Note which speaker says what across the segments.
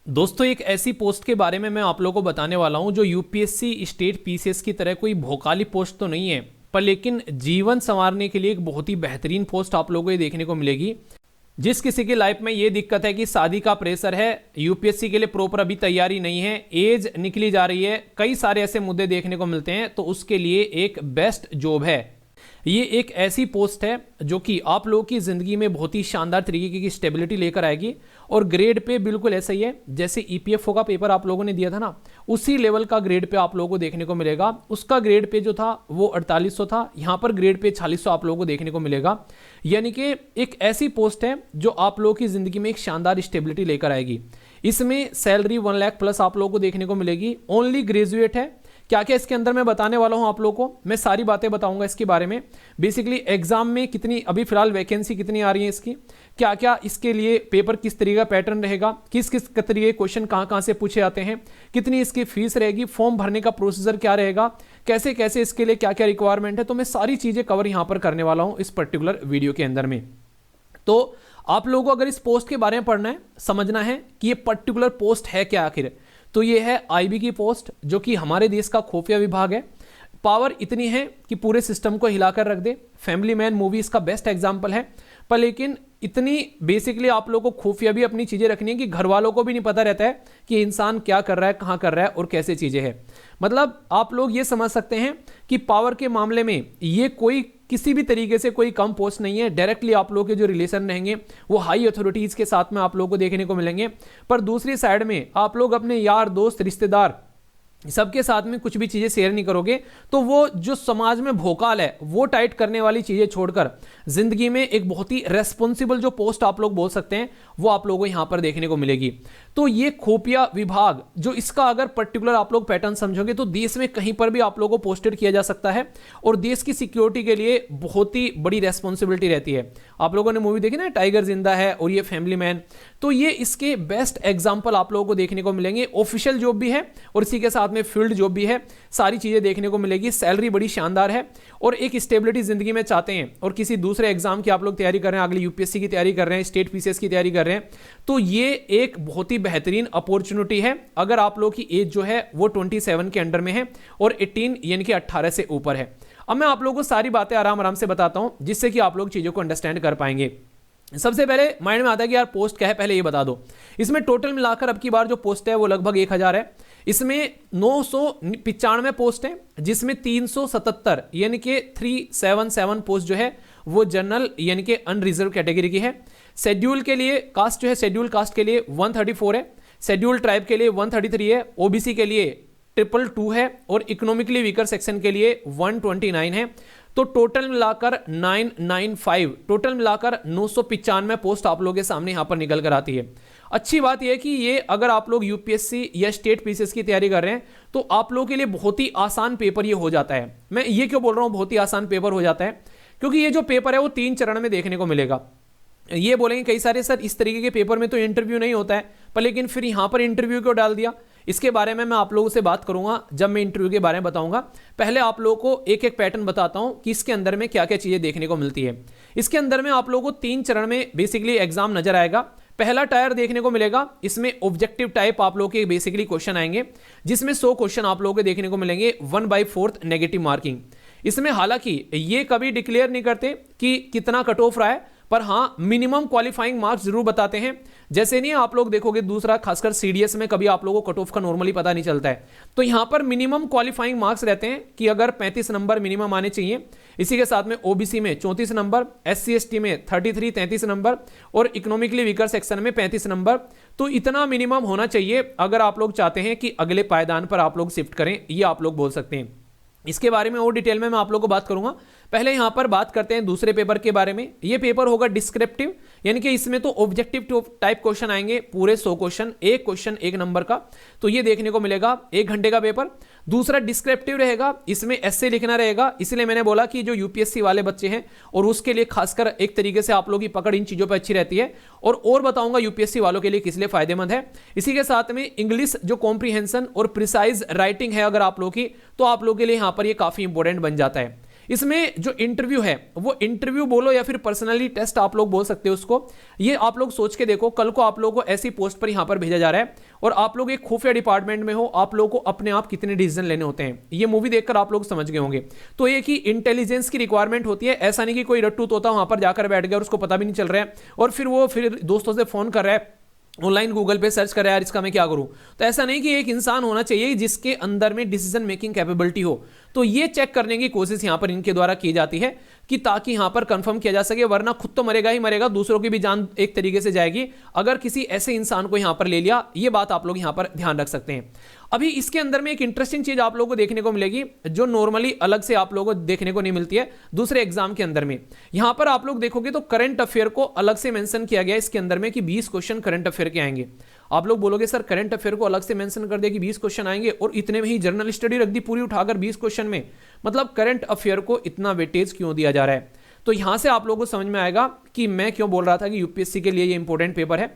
Speaker 1: दोस्तों एक ऐसी पोस्ट के बारे में मैं आप लोगों को बताने वाला हूं जो यूपीएससी स्टेट पीसीएस की तरह कोई भोकाली पोस्ट तो नहीं है, पर लेकिन जीवन संवारने के लिए एक बहुत ही बेहतरीन पोस्ट आप लोगों को ये देखने को मिलेगी। जिस किसी की लाइफ में ये दिक्कत है कि शादी का प्रेशर है, यूपीएससी के लिए प्रॉपर अभी तैयारी नहीं है, एज निकली जा रही है, कई सारे ऐसे मुद्दे देखने को मिलते हैं, तो उसके लिए एक बेस्ट जॉब है। ये एक ऐसी पोस्ट है जो कि आप लोगों की ज़िंदगी में बहुत ही शानदार तरीके की स्टेबिलिटी लेकर आएगी और ग्रेड पे बिल्कुल ऐसा ही है जैसे ईपीएफओ का पेपर आप लोगों ने दिया था ना, उसी लेवल का ग्रेड पे आप लोगों को देखने को मिलेगा। उसका ग्रेड पे जो था वो 4800 था, यहाँ पर ग्रेड पे 4600 आप लोगों को देखने को मिलेगा। यानी कि एक ऐसी पोस्ट है जो आप लोगों की ज़िंदगी में एक शानदार स्टेबिलिटी लेकर आएगी। इसमें सैलरी 1 लाख प्लस आप लोगों को देखने को मिलेगी। ओनली ग्रेजुएट है। क्या क्या इसके अंदर मैं बताने वाला हूं आप लोगों को, मैं सारी बातें बताऊंगा इसके बारे में। बेसिकली एग्जाम में कितनी अभी फिलहाल वैकेंसी कितनी आ रही है इसकी, क्या क्या इसके लिए पेपर किस तरीके का पैटर्न रहेगा, किस किस तरीके क्वेश्चन कहां से पूछे जाते हैं, कितनी इसकी फीस रहेगी, फॉर्म भरने का प्रोसीजर क्या रहेगा, कैसे कैसे इसके लिए क्या क्या रिक्वायरमेंट है, तो मैं सारी चीजें कवर यहां पर करने वाला हूं इस पर्टिकुलर वीडियो के अंदर में। तो आप लोगों को अगर इस पोस्ट के बारे में पढ़ना है, समझना है कि ये पर्टिकुलर पोस्ट है क्या आखिर, तो ये है आईबी की पोस्ट जो कि हमारे देश का खुफिया विभाग है। पावर इतनी है कि पूरे सिस्टम को हिलाकर रख दे। फैमिली मैन मूवी इसका बेस्ट एग्जांपल है। पर लेकिन इतनी बेसिकली आप लोगों को खुफिया भी अपनी चीजें रखनी है कि घर वालों को भी नहीं पता रहता है कि इंसान क्या कर रहा है, कहां कर रहा है और कैसे चीजें हैं। मतलब आप लोग ये समझ सकते हैं कि पावर के मामले में ये कोई किसी भी तरीके से कोई कम पोस्ट नहीं है। डायरेक्टली आप लोगों के जो रिलेशन रहेंगे वो हाई अथॉरिटीज के साथ में आप लोगों को देखने को मिलेंगे। पर दूसरी साइड में आप लोग अपने यार दोस्त रिश्तेदार सबके साथ में कुछ भी चीजें शेयर नहीं करोगे, तो वो जो समाज में भोकाल है वो टाइट करने वाली चीजें छोड़कर जिंदगी में एक बहुत ही रेस्पॉन्सिबल जो पोस्ट आप लोग बोल सकते हैं वो आप लोगों को यहां पर देखने को मिलेगी। तो ये खुफिया विभाग जो इसका अगर पर्टिकुलर आप लोग पैटर्न समझोगे तो देश में कहीं पर भी आप लोगों को पोस्टेड किया जा सकता है और देश की सिक्योरिटी के लिए बहुत ही बड़ी रेस्पॉन्सिबिलिटी रहती है। आप लोगों ने मूवी देखी ना टाइगर जिंदा है और ये फैमिली मैन, तो ये इसके बेस्ट एग्जाम्पल आप लोगों को देखने को मिलेंगे। ऑफिशियल जॉब भी है और इसी के साथ में फील्ड जॉब भी है, सारी चीजें देखने को मिलेगी। सैलरी बड़ी शानदार है और एक स्टेबिलिटी जिंदगी में चाहते हैं और किसी दूसरे एग्जाम की आप लोग तैयारी कर रहे हैं, अगले यूपीएससी की तैयारी कर रहे हैं, स्टेट पीसीएस की तैयारी कर रहे हैं, तो ये एक बहुत ही बेहतरीन अपॉर्चुनिटी है अगर आप लोग की एज जो है वो 27 के अंडर में है और 18 यानी कि 18 से ऊपर है। अब मैं आप लोगों को सारी बातें आराम आराम से बताता हूं जिससे कि आप लोग चीजों को अंडरस्टैंड कर पाएंगे। सबसे पहले माइंड में आता है कि यार पोस्ट क्या है, पहले ये बता दो। इसमें टोटल मिलाकर अब की बार जो पोस्ट है वो लगभग 1000 है। इसमें 995 पोस्ट है जिसमें 377 यानी कि 377 पोस्ट जो है वो जनरल यानी कि अनरिजर्व कैटेगरी की है। शेड्यूल के लिए कास्ट जो है, शेड्यूल कास्ट के लिए 134 है, शेड्यूल ट्राइब के लिए 133 है, ओबीसी के लिए 222 है और इकोनॉमिकली वीकर सेक्शन के लिए 129 है। तो टोटल मिलाकर 995, टोटल मिलाकर 995 पोस्ट आप लोगों के सामने यहां पर निकल कर आती है। अच्छी बात यह है कि ये अगर आप लोग यूपीएससी या स्टेट पीसीएस की तैयारी कर रहे हैं तो आप लोगों के लिए बहुत ही आसान पेपर ये हो जाता है। मैं ये क्यों बोल रहा हूं बहुत ही आसान पेपर हो जाता है, क्योंकि ये जो पेपर है वो 3 चरण में देखने को मिलेगा। ये बोलेंगे कई सारे सर इस तरीके के पेपर में तो इंटरव्यू नहीं होता है, पर लेकिन फिर यहां पर इंटरव्यू क्यों डाल दिया, इसके बारे में मैं आप लोगों से बात करूंगा जब मैं इंटरव्यू के बारे में बताऊंगा। पहले आप लोगों को एक एक पैटर्न बताता हूं कि इसके अंदर में क्या क्या चीजें देखने को मिलती है। इसके अंदर में आप लोगों को 3 चरण में बेसिकली एग्जाम नजर आएगा। पहला टायर देखने को मिलेगा, इसमें ऑब्जेक्टिव टाइप आप लोगों के बेसिकली क्वेश्चन आएंगे जिसमें 100 क्वेश्चन आप लोगों को देखने को मिलेंगे 1/4 नेगेटिव मार्किंग। इसमें हालांकि ये कभी डिक्लेयर नहीं करते कि कितना कट ऑफ रहा है, पर हाँ मिनिमम क्वालिफाइंग मार्क्स जरूर बताते हैं। जैसे नहीं आप लोग देखोगे दूसरा खासकर सीडीएस में कभी आप लोगों को कट ऑफ का नॉर्मली पता नहीं चलता है, तो यहां पर मिनिमम क्वालिफाइंग मार्क्स रहते हैं कि अगर 35 नंबर मिनिमम आने चाहिए। इसी के साथ में ओबीसी में 34 नंबर, एससी एसटी में 33 नंबर और इकोनॉमिकली वीकर सेक्शन में 35 नंबर। तो इतना मिनिमम होना चाहिए अगर आप लोग चाहते हैं कि अगले पायदान पर आप लोग शिफ्ट करें, ये आप लोग बोल सकते हैं। इसके बारे में और डिटेल में मैं आप लोगों को बात करूंगा। पहले यहां पर बात करते हैं दूसरे पेपर के बारे में। ये पेपर होगा डिस्क्रिप्टिव, यानी कि इसमें तो ऑब्जेक्टिव टाइप क्वेश्चन आएंगे पूरे 100 क्वेश्चन, एक क्वेश्चन 1 नंबर का, तो ये देखने को मिलेगा 1 घंटे का पेपर। दूसरा डिस्क्रिप्टिव रहेगा, इसमें एस्से लिखना रहेगा। इसलिए मैंने बोला कि जो यूपीएससी वाले बच्चे हैं और उसके लिए खासकर एक तरीके से आप लोगों की पकड़ इन चीजों पर अच्छी रहती है और बताऊंगा यूपीएससी वालों के लिए किस लिए फायदेमंद है। इसी के साथ में इंग्लिश जो कॉम्प्रीहेंशन और प्रिसाइज राइटिंग है अगर आप लोगों की, तो आप लोगों के लिए यहां पर ये काफी इंपॉर्टेंट बन जाता है। इसमें जो इंटरव्यू है वो इंटरव्यू बोलो या फिर पर्सनली टेस्ट आप लोग बोल सकते हो उसको। ये आप लोग सोच के देखो, कल को आप लोगों को ऐसी पोस्ट पर यहां पर भेजा जा रहा है और आप लोग एक खुफिया डिपार्टमेंट में हो, आप लोगों को अपने आप कितने डिसीजन लेने होते हैं, ये मूवी देखकर आप लोग समझ गए होंगे। तो एक ही इंटेलिजेंस की रिक्वायरमेंट होती है, ऐसा नहीं कि कोई रट्टू तोता वहां पर जाकर बैठ गया और उसको पता भी नहीं चल रहा है और फिर वो दोस्तों से फोन कर रहा है, ऑनलाइन गूगल पे सर्च कर रहा है यार इसका मैं क्या करूं। तो ऐसा नहीं कि एक इंसान होना चाहिए जिसके अंदर में डिसीजन मेकिंग कैपेबिलिटी हो। तो ये चेक करने की कोशिश यहां पर इनके द्वारा की जाती है कि ताकि यहां पर कंफर्म किया जा सके, वरना खुद तो मरेगा ही मरेगा, दूसरों की भी जान एक तरीके से जाएगी अगर किसी ऐसे इंसान को यहां पर ले लिया। ये बात आप लोग यहां पर ध्यान रख सकते हैं। अभी इसके अंदर में एक इंटरेस्टिंग चीज आप लोगों को देखने को मिलेगी जो नॉर्मली अलग से आप लोगों को देखने को नहीं मिलती है दूसरे एग्जाम के अंदर में। यहां पर आप लोग देखोगे तो करंट अफेयर को अलग से मेंशन किया गया इसके अंदर में कि 20 क्वेश्चन करंट अफेयर के आएंगे। आप लोग बोलोगे सर करंट अफेयर को अलग से मेंशन कर दिया कि 20 क्वेश्चन आएंगे और इतने में ही जनरल स्टडी रख दी पूरी उठाकर 20 क्वेश्चन में, मतलब करंट अफेयर को इतना वेटेज क्यों दिया जा रहा है। तो यहां से आप लोगों को समझ में आएगा कि मैं क्यों बोल रहा था कि यूपीएससी के लिए ये इंपॉर्टेंट पेपर है।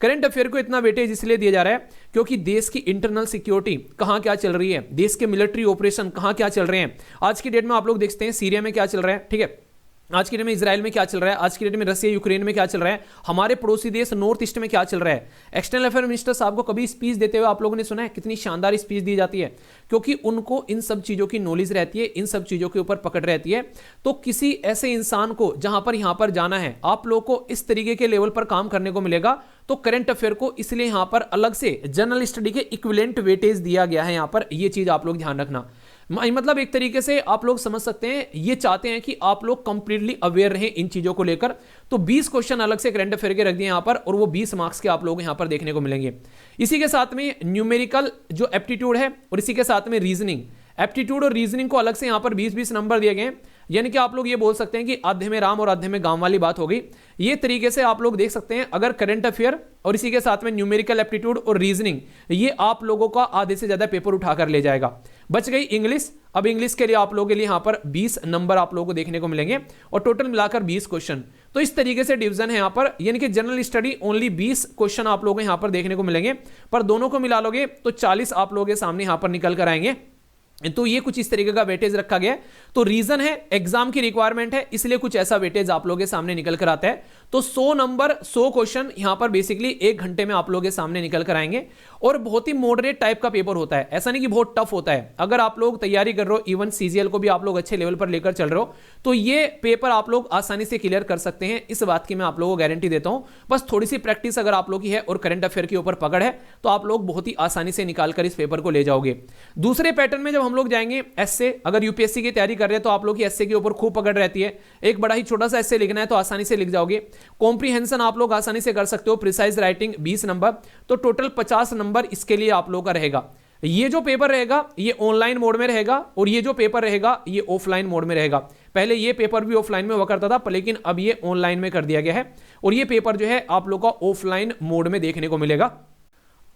Speaker 1: करंट अफेयर को इतना वेटेज इसलिए दिया जा रहा है क्योंकि देश की इंटरनल सिक्योरिटी कहां क्या चल रही है, देश के मिलिट्री ऑपरेशन कहां क्या चल रहे हैं। आज की डेट में आप लोग देखते हैं सीरिया में क्या चल रहा है, ठीक है, आज की डेट में इजराइल में क्या चल रहा है, आज की डेट में रसिया यूक्रेन में क्या चल रहा है, हमारे पड़ोसी देश नॉर्थ ईस्ट में क्या चल रहा है। एक्सटर्नल अफेयर मिनिस्टर साहब को कभी स्पीच देते हुए आप लोगों ने सुना है? कितनी शानदार स्पीच दी जाती है, क्योंकि उनको इन सब चीजों की नॉलेज रहती है, इन सब चीजों के ऊपर पकड़ रहती है। तो किसी ऐसे इंसान को जहां पर यहां पर जाना है, आप लोग को इस तरीके के लेवल पर काम करने को मिलेगा। तो करंट अफेयर को इसलिए यहां पर अलग से जनरल स्टडी के इक्विवेलेंट वेटेज दिया गया है। यहां पर यह चीज आप लोग ध्यान रखना, मतलब एक तरीके से आप लोग समझ सकते हैं ये चाहते हैं कि आप लोग कंप्लीटली अवेयर रहें इन चीजों को लेकर। तो 20 क्वेश्चन अलग से करंट अफेयर के रख दिए यहां पर और वो 20 मार्क्स के आप लोग यहां पर देखने को मिलेंगे। इसी के साथ में न्यूमेरिकल जो एप्टीट्यूड है और इसी के साथ में रीजनिंग, एप्टीट्यूड और रीजनिंग को अलग से यहां पर 20-20 नंबर दिए गए। यानी कि आप लोग ये बोल सकते हैं कि आधे में राम और आधे में गांव वाली बात हो गई। ये तरीके से आप लोग देख सकते हैं अगर करंट अफेयर और इसी के साथ में न्यूमेरिकल एप्टीट्यूड और रीजनिंग, ये आप लोगों का आधे से ज्यादा पेपर उठाकर ले जाएगा। बच गई इंग्लिश। अब इंग्लिश के लिए आप लोगों के लिए यहां पर 20 नंबर आप लोगों को देखने को मिलेंगे और टोटल मिलाकर 20 क्वेश्चन। तो इस तरीके से डिवीजन है यहां पर, यानी कि जनरल स्टडी ओनली 20 क्वेश्चन आप लोगों को यहां पर देखने को मिलेंगे, पर दोनों को मिला लोगे तो 40 आप लोगों के सामने यहां पर निकल कर आएंगे। तो ये कुछ इस तरीके का वेटेज रखा गया है। तो रीजन है एग्जाम की रिक्वायरमेंट है, इसलिए कुछ ऐसा वेटेज आप लोगों के सामने निकल कर आता है। तो 100 नंबर 100 क्वेश्चन यहां पर बेसिकली 1 घंटे में आप लोगों के सामने निकल कर आएंगे और बहुत ही मॉडरेट टाइप का पेपर होता है, ऐसा नहीं कि बहुत टफ होता है। अगर आप लोग तैयारी कर रहे हो, इवन सीजीएल को भी आप लोग अच्छे लेवल पर लेकर चल रहे हो, तो ये पेपर आप लोग आसानी से क्लियर कर सकते हैं, इस बात की मैं आप लोगों को गारंटी देता हूं। बस थोड़ी सी प्रैक्टिस अगर आप लोग की है और करंट अफेयर के ऊपर पकड़ है तो आप लोग बहुत ही आसानी से निकालकर इस पेपर को ले जाओगे। दूसरे पैटर्न में जब हम लोग जाएंगे एससे, अगर यूपीएससी की तैयारी कर रहे हैं तो आप लोग की एससे के ऊपर खूब पकड़ रहती है। एक बड़ा ही छोटा सा एससे लिखना है तो आसानी से लिख जाओगे। कॉम्प्रिहेंशन आप लोग आसानी से कर सकते हो। प्रिसाइज राइटिंग 20 नंबर, तो टोटल 50 नंबर इसके लिए आप लोगों का रहेगा। ये जो पेपर रहेगा ये ऑनलाइन मोड में रहेगा और ये जो पेपर रहेगा ये ऑफलाइन मोड में रहेगा। पहले ये पेपर भी ऑफलाइन में हुआ करता था, लेकिन अब ये ऑनलाइन में कर दिया गया है और ये पेपर जो है आप लोग का ऑफलाइन मोड में देखने को मिलेगा।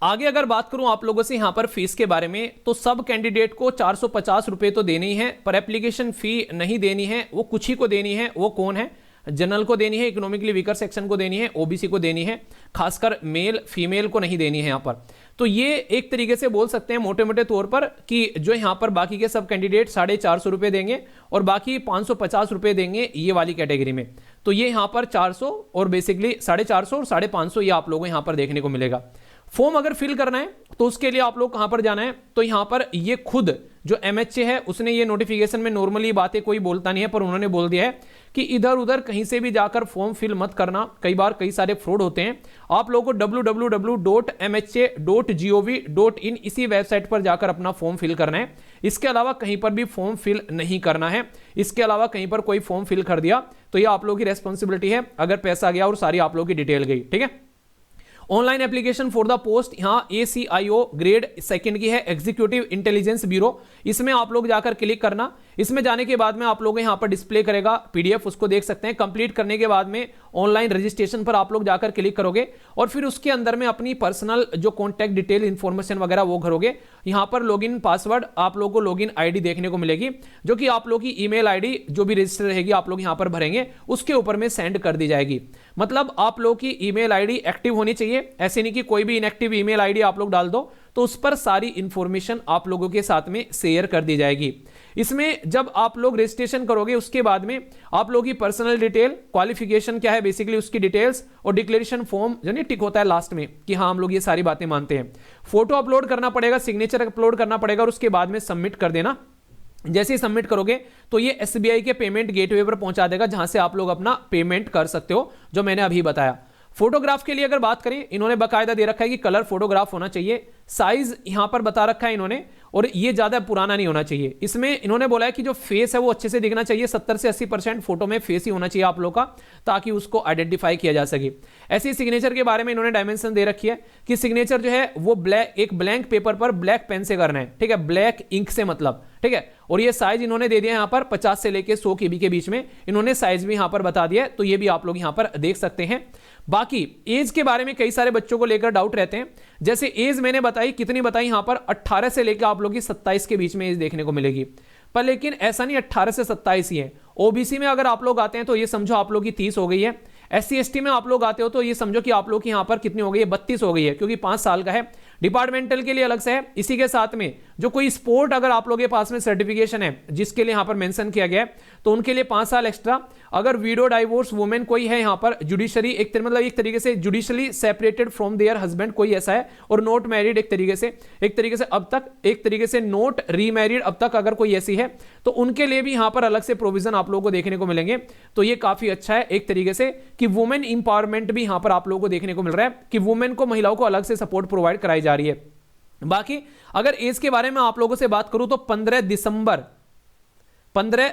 Speaker 1: आगे अगर बात करूं आप लोगों से यहां पर फीस के बारे में, तो सब कैंडिडेट को 450 रुपए तो देनी है, पर एप्लीकेशन फी नहीं देनी है। वो कुछ ही को देनी है। वो कौन है? जनरल को देनी है, इकोनॉमिकली वीकर सेक्शन को देनी है, ओबीसी को देनी है, खासकर मेल फीमेल को नहीं देनी है यहां पर। तो ये एक तरीके से बोल सकते हैं मोटे मोटे तौर पर कि जो यहां पर बाकी के सब कैंडिडेट 450 रुपए देंगे और बाकी 550 रुपए देंगे ये वाली कैटेगरी में। तो ये यहां पर 400 और बेसिकली 450 और 550 ये आप लोगों को यहां पर देखने को मिलेगा। फॉर्म अगर फिल करना है तो उसके लिए आप लोग कहां पर जाना है, तो यहां पर ये खुद जो एमएचए है उसने ये नोटिफिकेशन में नॉर्मली बातें कोई बोलता नहीं है, पर उन्होंने बोल दिया है कि इधर उधर कहीं से भी जाकर फॉर्म फिल मत करना। कई बार कई सारे फ्रॉड होते हैं। आप लोगों को www.mha.gov.in इसी वेबसाइट पर जाकर अपना फॉर्म फिल करना है। इसके अलावा कहीं पर भी फॉर्म फिल नहीं करना है। इसके अलावा कहीं पर कोई फॉर्म फिल कर दिया तो ये आप लोगों की रेस्पॉन्सिबिलिटी है, अगर पैसा गया और सारी आप लोगों की डिटेल गई। ठीक है। Online application for the post यहां ACIO ग्रेड 2 की है, एग्जीक्यूटिव इंटेलिजेंस ब्यूरो। इसमें आप लोग जाकर क्लिक करना। इसमें जाने के बाद में आप लोग यहां पर डिस्प्ले करेगा PDF, उसको देख सकते हैं। कंप्लीट करने के बाद में ऑनलाइन रजिस्ट्रेशन पर आप लोग जाकर क्लिक करोगे और फिर उसके अंदर में अपनी पर्सनल जो कॉन्टैक्ट डिटेल इंफॉर्मेशन वगैरह वो भरोगे। यहां पर लॉगिन पासवर्ड आप लोगों को लॉगिन आईडी देखने को मिलेगी, जो कि आप लोग की ईमेल आईडी जो भी रजिस्टर रहेगी आप लोग यहां पर भरेंगे, उसके ऊपर में सेंड कर दी जाएगी। मतलब आप लोग की ईमेल आईडी एक्टिव होनी चाहिए। ऐसे नहीं कि कोई भी इनएक्टिव ईमेल आईडी आप लोग डाल दो तो उस पर सारी इंफॉर्मेशन आप लोगों के साथ में शेयर कर दी जाएगी। इसमें जब आप लोग रजिस्ट्रेशन करोगे उसके बाद में आप लोगों की पर्सनल डिटेल, क्वालिफिकेशन क्या है बेसिकली उसकी डिटेल्स, और डिक्लेरेशन फॉर्म जो नहीं टिक होता है लास्ट में कि हाँ हम लोग ये सारी बातें मानते हैं। फोटो अपलोड करना पड़ेगा, सिग्नेचर अपलोड करना पड़ेगा और उसके बाद में सबमिट कर देना। जैसे ही सबमिट करोगे तो ये एसबीआई के पेमेंट गेटवे पर पहुंचा देगा, जहां से आप लोग अपना पेमेंट कर सकते हो, जो मैंने अभी बताया। फोटोग्राफ के लिए अगर बात करें, इन्होंने बाकायदा दे रखा है कि कलर फोटोग्राफ होना चाहिए, साइज यहां पर बता रखा है इन्होंने, और ये ज्यादा पुराना नहीं होना चाहिए। इसमें इन्होंने बोला है कि जो फेस है वो अच्छे से दिखना चाहिए, 70 से 80% फोटो में फेस ही होना चाहिए आप लोग का, ताकि उसको आइडेंटिफाई किया जा सके। ऐसे ही सिग्नेचर के बारे में इन्होंने डायमेंशन दे रखी है कि सिग्नेचर जो है वो एक ब्लैंक पेपर पर ब्लैक पेन से करना है, ठीक है, ब्लैक इंक से मतलब, ठीक है। और ये साइज इन्होंने दे दिया यहां पर 50 से लेके 100 KB के बीच में, इन्होंने साइज भी यहां पर बता दिया है, तो ये भी आप लोग यहां पर देख सकते हैं। बाकी एज के बारे में कई सारे बच्चों को लेकर डाउट रहते हैं। जैसे एज मैंने बताई, कितनी बताई यहां पर, 18 से लेकर आप लोग की 27 के बीच में एज देखने को मिलेगी, पर लेकिन ऐसा नहीं 18 से 27 ही है। ओबीसी में अगर आप लोग आते हैं तो ये समझो आप लोग की 30 हो गई है। SC ST में आप लोग आते हो तो ये समझो कि आप लोग की यहां पर कितनी हो गई है, 32 हो गई है, क्योंकि 5 साल का है। डिपार्टमेंटल के लिए अलग से है। इसी के साथ में जो कोई स्पोर्ट अगर आप लोगों के पास में सर्टिफिकेशन है जिसके लिए यहां पर मेंशन किया गया है, तो उनके लिए 5 साल एक्स्ट्रा। अगर विडो डाइवोर्स वुमेन कोई है यहां पर, जुडिशरी मतलब एक तरीके से judicially separated from there husband कोई ऐसा है, और नॉट मैरिड एक तरीके से अब तक, एक तरीके से नॉट रीमैरिड अब तक अगर कोई ऐसी है, तो उनके लिए भी यहां पर अलग से प्रोविजन आप लोगों को देखने को मिलेंगे। तो ये काफी अच्छा है एक तरीके से कि वुमेन इंपावरमेंट भी यहां पर आप लोगों को देखने को मिल रहा है कि वुमेन को, महिलाओं को अलग से सपोर्ट प्रोवाइड कराई जा रही है। बाकी अगर एज के बारे में आप लोगों से बात करूं तो 15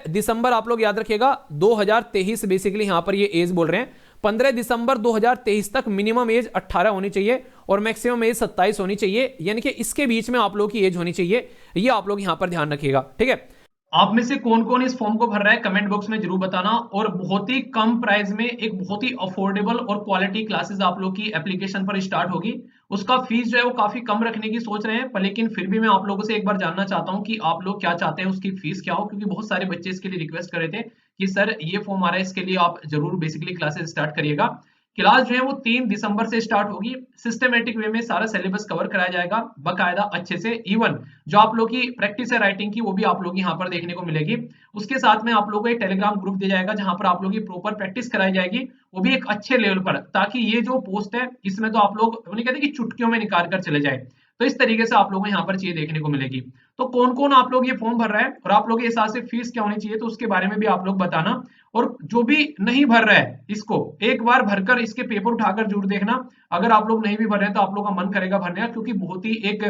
Speaker 1: दिसंबर आप लोग याद रखिएगा 2023 बेसिकली यहां पर ये एज बोल रहे हैं। 15 दिसंबर 2023 तक मिनिमम एज 18 होनी चाहिए और मैक्सिमम एज 27 होनी चाहिए, यानी कि इसके बीच में आप लोग की एज होनी चाहिए। ये आप लोग यहां पर ध्यान रखिएगा, ठीक है। आप में से कौन कौन इस फॉर्म को भर रहा है कमेंट बॉक्स में जरूर बताना। और बहुत ही कम प्राइस में एक बहुत ही अफोर्डेबल और क्वालिटी क्लासेस आप लोग की एप्लीकेशन पर स्टार्ट होगी। उसका फीस जो है वो काफी कम रखने की सोच रहे हैं, पर लेकिन फिर भी मैं आप लोगों से एक बार जानना चाहता हूं कि आप लोग क्या चाहते हैं, उसकी फीस क्या हो, क्योंकि बहुत सारे बच्चे इसके लिए रिक्वेस्ट कर रहे थे कि सर ये फॉर्म आ रहा है, इसके लिए आप जरूर बेसिकली क्लासेस स्टार्ट करिएगा। क्लास जो है वो 3 दिसंबर से स्टार्ट होगी। सिस्टमेटिक वे में सारा सिलेबस कवर कराया जाएगा बकायदा अच्छे से। इवन जो आप लोग की प्रैक्टिस है राइटिंग की वो भी आप लोग यहाँ पर देखने को मिलेगी। उसके साथ में आप लोगों को एक टेलीग्राम ग्रुप दिया जाएगा जहां पर आप लोग की प्रॉपर प्रैक्टिस कराई जाएगी, वो भी एक अच्छे लेवल पर, ताकि ये जो पोस्ट है इसमें तो आप लोग कहते हैं कि चुटकियों में निकाल कर चले जाए। तो इस तरीके से आप लोगों को यहाँ पर चीजें देखने को मिलेगी। तो कौन कौन आप लोग ये फॉर्म भर रहा है और आप लोग के हिसाब से फीस क्या होनी चाहिए, तो उसके बारे में भी आप लोग बताना। और जो भी नहीं भर रहा है इसको एक बार भरकर इसके पेपर उठाकर जरूर देखना। अगर आप लोग नहीं भी भर रहे हैं तो आप लोग का मन करेगा भरने का, क्योंकि बहुत ही एक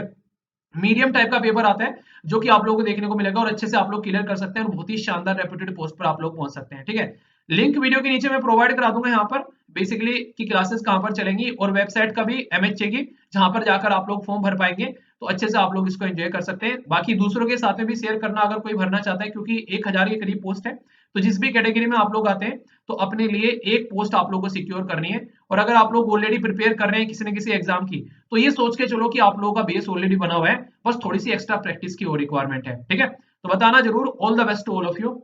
Speaker 1: मीडियम टाइप का पेपर आता है जो कि आप लोगों को देखने को मिलेगा और अच्छे से आप लोग क्लियर कर सकते हैं और बहुत ही शानदार रेप्यूटेड पोस्ट पर आप लोग पहुंच सकते हैं, ठीक है। लिंक वीडियो के नीचे मैं प्रोवाइड करा दूंगा यहाँ पर बेसिकली कि क्लासेस कहां पर चलेंगी, और वेबसाइट का भी MHA की, जहां पर जाकर आप लोग फॉर्म भर पाएंगे, तो अच्छे से आप लोग इसको एंजॉय कर सकते हैं। बाकी दूसरों के साथ में भी शेयर करना अगर कोई भरना चाहता है, क्योंकि 1000 के करीब पोस्ट है, तो जिस भी कैटेगरी में आप लोग आते हैं तो अपने लिए एक पोस्ट आप लोग को सिक्योर करनी है। और अगर आप लोग ऑलरेडी प्रिपेयर कर रहे हैं किसी न किसी एग्जाम की, तो ये सोच के चलो कि आप लोगों का बेस ऑलरेडी बना हुआ है, बस थोड़ी सी एक्स्ट्रा प्रैक्टिस की और रिक्वायरमेंट है, ठीक है। तो बताना जरूर। All the best to all of you.